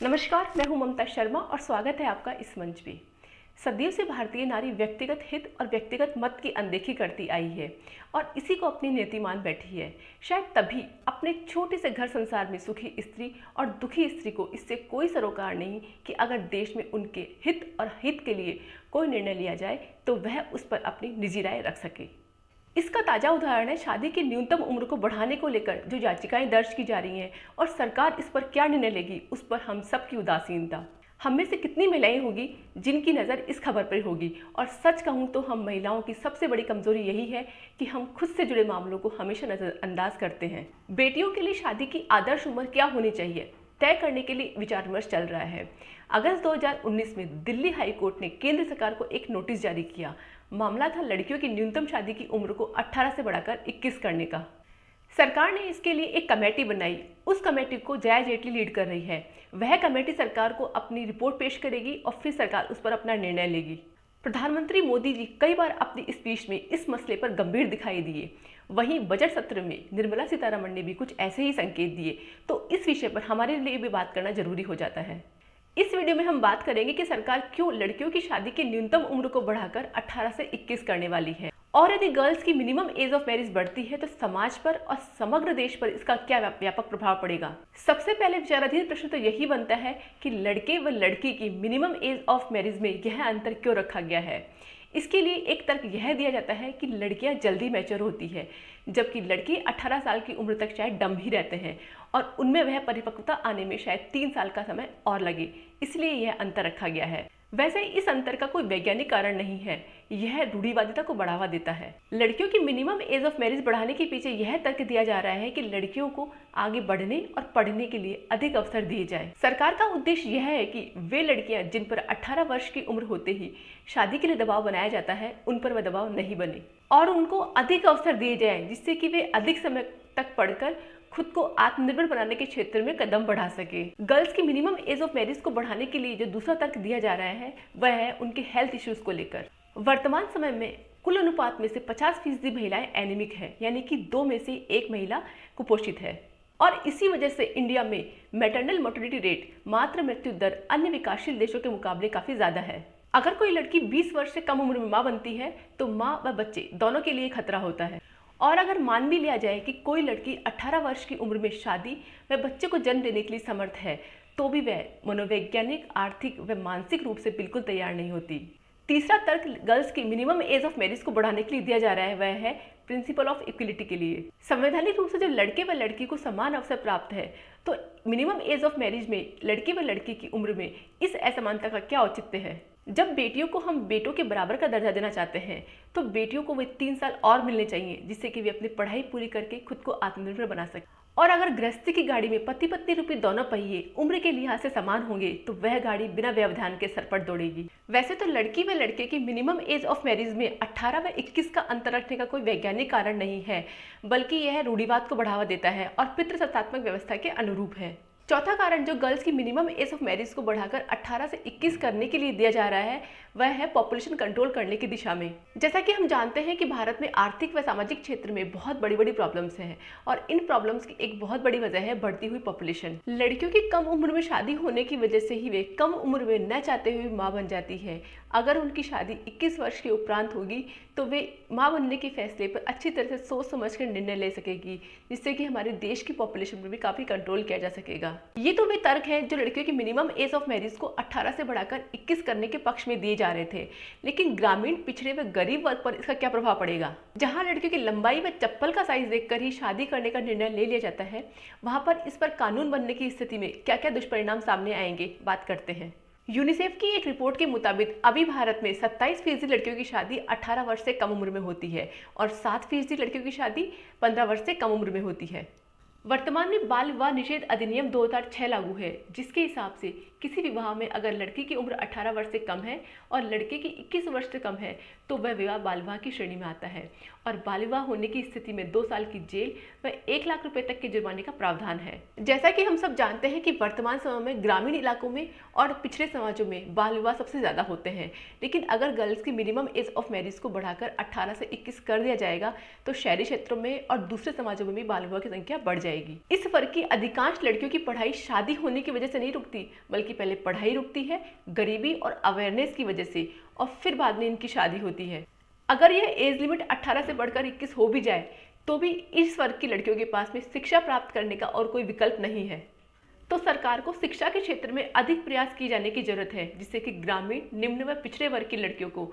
नमस्कार, मैं हूं ममता शर्मा और स्वागत है आपका इस मंच पे। सदियों से भारतीय नारी व्यक्तिगत हित और व्यक्तिगत मत की अनदेखी करती आई है और इसी को अपनी नीति मान बैठी है। शायद तभी अपने छोटे से घर संसार में सुखी स्त्री और दुखी स्त्री को इससे कोई सरोकार नहीं कि अगर देश में उनके हित और हित के लिए कोई निर्णय लिया जाए तो वह उस पर अपनी निजी राय रख सके। इसका ताज़ा उदाहरण है शादी की न्यूनतम उम्र को बढ़ाने को लेकर जो याचिकाएं दर्ज की जा रही हैं और सरकार इस पर क्या निर्णय लेगी उस पर हम सब की उदासीनता। हम में से कितनी महिलाएं होगी जिनकी नज़र इस खबर पर होगी। और सच कहूँ तो हम महिलाओं की सबसे बड़ी कमजोरी यही है कि हम खुद से जुड़े मामलों को हमेशा नज़रअंदाज करते हैं। बेटियों के लिए शादी की आदर्श उम्र क्या होनी चाहिए तय करने के लिए विचार विमर्श चल रहा है। अगस्त 2019 में दिल्ली हाई कोर्ट ने केंद्र सरकार को एक नोटिस जारी किया। मामला था लड़कियों की न्यूनतम शादी की उम्र को 18 से बढ़ाकर 21 करने का। सरकार ने इसके लिए एक कमेटी बनाई। उस कमेटी को जया जेटली लीड कर रही है। वह कमेटी सरकार को अपनी रिपोर्ट पेश करेगी और फिर सरकार उस पर अपना निर्णय लेगी। प्रधानमंत्री मोदी जी कई बार अपनी स्पीच में इस मसले पर गंभीर दिखाई दिए। वहीं बजट सत्र में निर्मला सीतारमण ने भी कुछ ऐसे ही संकेत दिए। तो इस विषय पर हमारे लिए भी बात करना जरूरी हो जाता है। इस वीडियो में हम बात करेंगे कि सरकार क्यों लड़कियों की शादी की न्यूनतम उम्र को बढ़ाकर 18 से 21 करने वाली है और यदि गर्ल्स की मिनिमम एज ऑफ मैरिज बढ़ती है तो समाज पर और समग्र देश पर इसका क्या व्यापक प्रभाव पड़ेगा। सबसे पहले विचाराधीन प्रश्न तो यही बनता है कि लड़के व लड़की की मिनिमम एज ऑफ मैरिज में यह अंतर क्यों रखा गया है। इसके लिए एक तर्क यह दिया जाता है कि लड़कियां जल्दी मैच्योर होती है जबकि लड़के 18 साल की उम्र तक शायद डम ही रहते हैं और उनमें वह परिपक्वता आने में शायद 3 साल का समय और लगे, इसलिए यह अंतर रखा गया है। वैसे इस अंतर का कोई वैज्ञानिक कारण नहीं है, यह रूढ़िवादिता को बढ़ावा देता है। लड़कियों की मिनिमम एज ऑफ मैरिज बढ़ाने के पीछे यह तर्क दिया जा रहा है कि लड़कियों को आगे बढ़ने और पढ़ने के लिए अधिक अवसर दिए जाएं। सरकार का उद्देश्य यह है कि वे लड़कियां जिन पर 18 वर्ष की उम्र होते ही शादी के लिए दबाव बनाया जाता है उन पर वह दबाव नहीं बने और उनको अधिक अवसर दिए जाएं जिससे कि वे अधिक समय तक पढ़कर खुद को आत्मनिर्भर बनाने के क्षेत्र में कदम बढ़ा सके। गर्ल्स की मिनिमम एज ऑफ मैरिज को बढ़ाने के लिए जो दूसरा तर्क दिया जा रहा है वह है उनके हेल्थ इश्यूज को लेकर। वर्तमान समय में कुल अनुपात में से 50% महिलाएं एनीमिक है, यानी कि 2 में से 1 महिला कुपोषित है और इसी वजह से इंडिया में मैटरनल मोर्टेलिटी रेट, मातृ मृत्यु दर अन्य विकासशील देशों के मुकाबले काफी ज्यादा है। अगर कोई लड़की 20 वर्ष से कम उम्र में मां बनती है तो मां व बच्चे दोनों के लिए खतरा होता है। और अगर मान भी लिया जाए कि कोई लड़की 18 वर्ष की उम्र में शादी व बच्चे को जन्म देने के लिए समर्थ है तो भी वह मनोवैज्ञानिक, आर्थिक व मानसिक रूप से बिल्कुल तैयार नहीं होती। तीसरा तर्क गर्ल्स की मिनिमम एज ऑफ मैरिज को बढ़ाने के लिए दिया जा रहा है वह है प्रिंसिपल ऑफ इक्वलिटी के लिए। संवैधानिक रूप से जब लड़के व लड़की को समान अवसर प्राप्त है तो मिनिमम एज ऑफ मैरिज में लड़के व लड़की की उम्र में इस असमानता का क्या औचित्य है। जब बेटियों को हम बेटों के बराबर का दर्जा देना चाहते हैं तो बेटियों को वे 3 साल और मिलने चाहिए जिससे कि वे अपनी पढ़ाई पूरी करके खुद को आत्मनिर्भर बना सकें। और अगर गृहस्थी की गाड़ी में पति पत्नी रूपी दोनों पहिए उम्र के लिहाज से समान होंगे तो वह गाड़ी बिना व्यवधान के सरपट दौड़ेगी। वैसे तो लड़की व लड़के की मिनिमम एज ऑफ मैरिज में 18 व 21 का अंतर रखने का कोई वैज्ञानिक कारण नहीं है, बल्कि यह रूढ़िवाद को बढ़ावा देता है और पितृसत्तात्मक व्यवस्था के अनुरूप है। चौथा कारण जो गर्ल्स की मिनिमम एज ऑफ मैरिज को बढ़ाकर 18 से 21 करने के लिए दिया जा रहा है वह है पॉपुलेशन कंट्रोल करने की दिशा में। जैसा कि हम जानते हैं कि भारत में आर्थिक व सामाजिक क्षेत्र में बहुत बड़ी बड़ी प्रॉब्लम्स हैं और इन प्रॉब्लम्स की एक बहुत बड़ी वजह है बढ़ती हुई पॉपुलेशन। लड़कियों की कम उम्र में शादी होने की वजह से ही वे कम उम्र में न चाहते हुए माँ बन जाती है। अगर उनकी शादी 21 वर्ष के उपरांत होगी तो वे माँ बनने के फैसले पर अच्छी तरह से सोच समझ कर निर्णय ले सकेगी जिससे कि हमारे देश की पॉपुलेशन पर भी काफ़ी कंट्रोल किया जा सकेगा। ये तो वे तर्क हैं जो लड़कियों की मिनिमम एज ऑफ मैरिज को 18 से बढ़ाकर 21 करने के पक्ष में दिए जा रहे थे, लेकिन ग्रामीण, पिछड़े व गरीब वर्ग पर इसका क्या प्रभाव पड़ेगा। जहां लड़कियों की लंबाई व चप्पल का साइज देखकर ही शादी करने का निर्णय ले लिया जाता है, वहां पर इस पर कानून बनने की स्थिति में क्या क्या दुष्परिणाम सामने आएंगे, बात करते हैं। यूनिसेफ की एक रिपोर्ट के मुताबिक अभी भारत में 27% लड़कियों की शादी 18 वर्ष से कम उम्र में होती है और 7% लड़कियों की शादी 15 वर्ष से कम उम्र में होती है। वर्तमान में बाल विवाह निषेध अधिनियम 2006 लागू है जिसके हिसाब से किसी विवाह में अगर लड़की की उम्र 18 वर्ष से कम है और लड़के की 21 वर्ष से कम है तो वह विवाह बाल विवाह की श्रेणी में आता है और बाल विवाह होने की स्थिति में 2 साल की जेल व 1 लाख रुपए तक के जुर्माने का प्रावधान है। जैसा कि हम सब जानते हैं कि वर्तमान समय में ग्रामीण इलाकों में और पिछड़े समाजों में बाल विवाह सबसे ज़्यादा होते हैं, लेकिन अगर गर्ल्स की मिनिमम एज ऑफ मैरिज को बढ़ाकर 18 से 21 कर दिया जाएगा तो शहरी क्षेत्रों में और दूसरे समाजों में भी बाल विवाह की संख्या बढ़ जाएगी। जाएगी। इस वर्ग की अधिकांश लड़कियों की पढ़ाई शादी होने की वजह से नहीं रुकती, बल्कि पहले पढ़ाई रुकती है गरीबी और अवेयरनेस की वजह से, और फिर बाद में इनकी शादी होती है। अगर यह एज लिमिट 18 से बढ़कर 21 हो भी जाए तो भी इस वर्ग की लड़कियों के पास में शिक्षा प्राप्त करने का और कोई विकल्प नहीं है। तो सरकार को शिक्षा के क्षेत्र में अधिक प्रयास किए जाने की जरूरत है, जिससे कि ग्रामीण, निम्न व पिछड़े वर्ग की लड़कियों को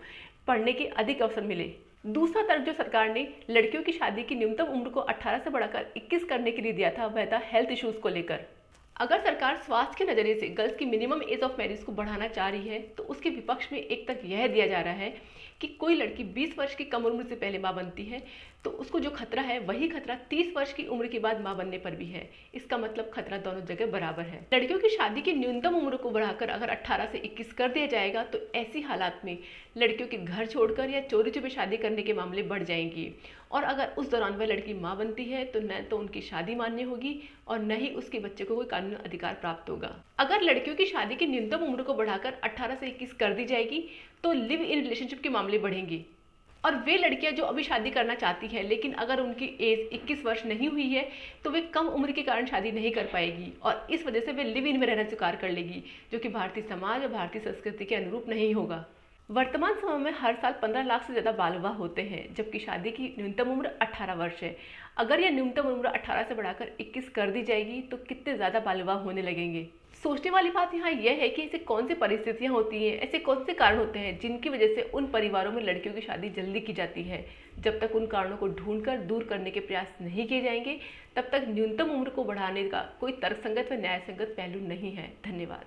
पढ़ने के अधिक अवसर मिले। दूसरा तर्क जो सरकार ने लड़कियों की शादी की न्यूनतम उम्र को 18 से बढ़ाकर 21 करने के लिए दिया था, वह था हेल्थ इश्यूज को लेकर। अगर सरकार स्वास्थ्य के नजरिए से गर्ल्स की मिनिमम एज ऑफ मैरिज को बढ़ाना चाह रही है, तो उसके विपक्ष में एक तर्क यह दिया जा रहा है कि कोई लड़की 20 वर्ष की कम उम्र से पहले मां बनती है तो उसको जो खतरा है वही खतरा 30 वर्ष की उम्र के बाद मां बनने पर भी है। इसका मतलब खतरा दोनों जगह बराबर है। लड़कियों की शादी की न्यूनतम उम्र को बढ़ाकर अगर 18 से 21 कर दिया जाएगा तो ऐसी हालात में लड़कियों के घर छोड़कर या चोरी छुपे शादी करने के मामले बढ़ जाएंगे, और अगर उस दौरान वह लड़की मां बनती है तो न तो उनकी शादी मान्य होगी और न ही उसके बच्चे को कोई कानूनी अधिकार प्राप्त होगा। अगर लड़कियों की शादी की न्यूनतम उम्र को बढ़ाकर 18 से 21 कर दी जाएगी तो लिव इन रिलेशनशिप के मामले बढ़ेंगे, और वे लड़कियां जो अभी शादी करना चाहती हैं लेकिन अगर उनकी एज 21 वर्ष नहीं हुई है तो वे कम उम्र के कारण शादी नहीं कर पाएगी, और इस वजह से वे लिव इन में रहना स्वीकार कर लेगी, जो कि भारतीय समाज और भारतीय संस्कृति के अनुरूप नहीं होगा। वर्तमान समय में हर साल 15 लाख से ज़्यादा बाल विवाह होते हैं, जबकि शादी की न्यूनतम उम्र 18 वर्ष है। अगर यह न्यूनतम उम्र 18 से बढ़ाकर 21 कर दी जाएगी तो कितने ज़्यादा बाल विवाह होने लगेंगे। सोचने वाली बात यहाँ यह है कि ऐसे कौन सी परिस्थितियाँ होती हैं, ऐसे कौन से कारण होते हैं जिनकी वजह से उन परिवारों में लड़कियों की शादी जल्दी की जाती है। जब तक उन कारणों को ढूंढकर दूर करने के प्रयास नहीं किए जाएंगे, तब तक न्यूनतम उम्र को बढ़ाने का कोई तर्कसंगत व न्यायसंगत पहलू नहीं है। धन्यवाद।